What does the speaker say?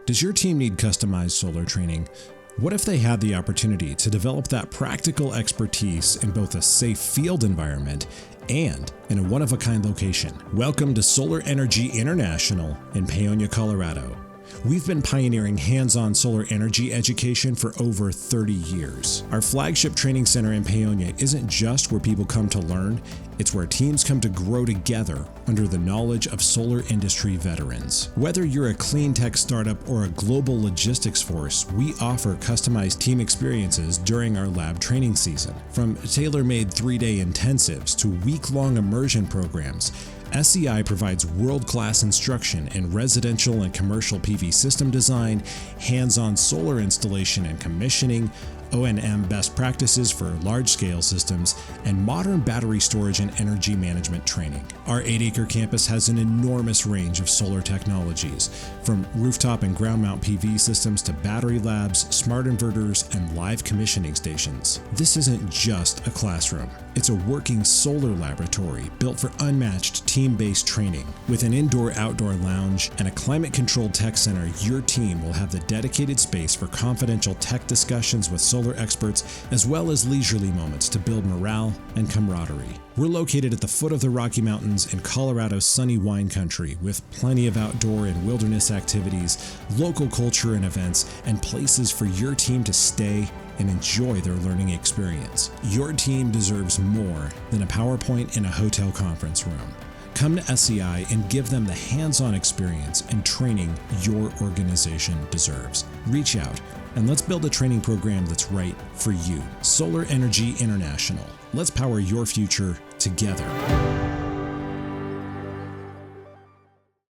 Does your team need customized solar training? What if they had the opportunity to develop that practical expertise in both a safe field environment and in a one-of-a-kind location? Welcome to Solar Energy International in Paonia, Colorado. We've been pioneering hands-on solar energy education for over 30 years. Our flagship training center in Paonia isn't just where people come to learn, it's where teams come to grow together under the knowledge of solar industry veterans. Whether you're a clean tech startup or a global logistics force, we offer customized team experiences during our lab training season. From tailor-made 3-day intensives to week-long immersion programs, SEI provides world-class instruction in residential and commercial PV system design, hands-on solar installation and commissioning, O&M best practices for large-scale systems, and modern battery storage and energy management training. Our 8-acre campus has an enormous range of solar technologies, from rooftop and ground mount PV systems to battery labs, smart inverters, and live commissioning stations. This isn't just a classroom. It's a working solar laboratory built for unmatched team-based training. With an indoor-outdoor lounge and a climate-controlled tech center, your team will have the dedicated space for confidential tech discussions with solar experts, as well as leisurely moments to build morale and camaraderie. We're located at the foot of the Rocky Mountains in Colorado's sunny wine country, with plenty of outdoor and wilderness activities, local culture and events, and places for your team to stay and enjoy their learning experience. Your team deserves more than a PowerPoint in a hotel conference room. Come to SEI and give them the hands-on experience and training your organization deserves. Reach out and let's build a training program that's right for you. Solar Energy International. Let's power your future together.